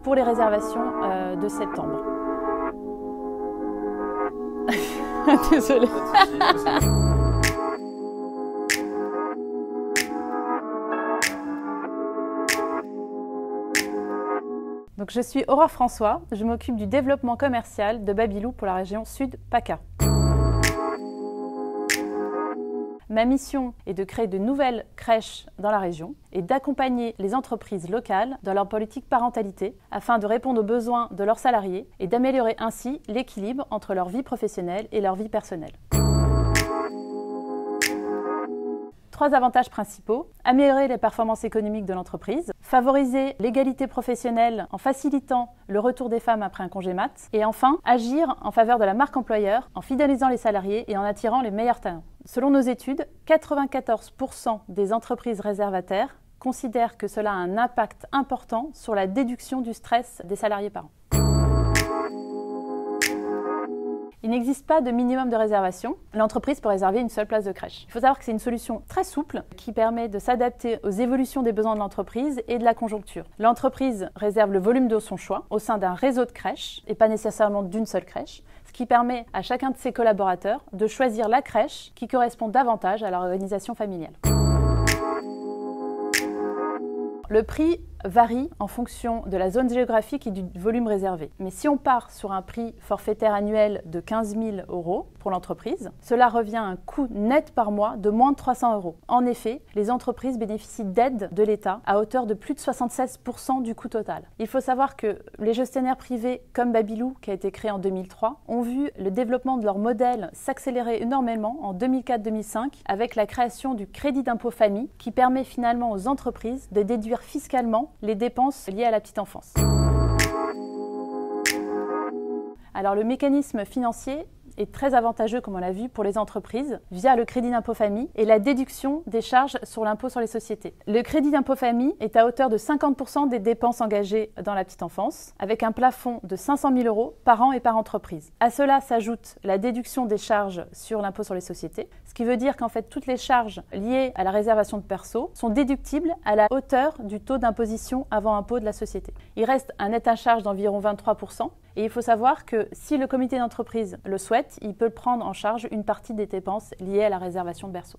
pour les réservations de septembre. Désolée. Donc, je suis Aurore François, je m'occupe du développement commercial de Babylou pour la région Sud PACA. Ma mission est de créer de nouvelles crèches dans la région et d'accompagner les entreprises locales dans leur politique parentalité afin de répondre aux besoins de leurs salariés et d'améliorer ainsi l'équilibre entre leur vie professionnelle et leur vie personnelle. 3 avantages principaux: améliorer les performances économiques de l'entreprise, favoriser l'égalité professionnelle en facilitant le retour des femmes après un congé mat, et enfin, agir en faveur de la marque employeur en fidélisant les salariés et en attirant les meilleurs talents. Selon nos études, 94% des entreprises réservataires considèrent que cela a un impact important sur la déduction du stress des salariés par an. Il n'existe pas de minimum de réservation. L'entreprise peut réserver une seule place de crèche. Il faut savoir que c'est une solution très souple qui permet de s'adapter aux évolutions des besoins de l'entreprise et de la conjoncture. L'entreprise réserve le volume de son choix au sein d'un réseau de crèches et pas nécessairement d'une seule crèche, ce qui permet à chacun de ses collaborateurs de choisir la crèche qui correspond davantage à leur organisation familiale. Le prix varie en fonction de la zone géographique et du volume réservé. Mais si on part sur un prix forfaitaire annuel de 15 000 € pour l'entreprise, cela revient à un coût net par mois de moins de 300 €. En effet, les entreprises bénéficient d'aides de l'État à hauteur de plus de 76% du coût total. Il faut savoir que les gestionnaires privés comme Babylou, qui a été créé en 2003, ont vu le développement de leur modèle s'accélérer énormément en 2004-2005 avec la création du crédit d'impôt famille qui permet finalement aux entreprises de déduire fiscalement les dépenses liées à la petite enfance. Alors le mécanisme financier est très avantageux, comme on l'a vu, pour les entreprises via le crédit d'impôt famille et la déduction des charges sur l'impôt sur les sociétés. Le crédit d'impôt famille est à hauteur de 50% des dépenses engagées dans la petite enfance, avec un plafond de 500 000 € par an et par entreprise. À cela s'ajoute la déduction des charges sur l'impôt sur les sociétés, ce qui veut dire qu'en fait toutes les charges liées à la réservation de perso sont déductibles à la hauteur du taux d'imposition avant impôt de la société. Il reste un net à charge d'environ 23%. Et il faut savoir que si le comité d'entreprise le souhaite, il peut prendre en charge une partie des dépenses liées à la réservation de berceau.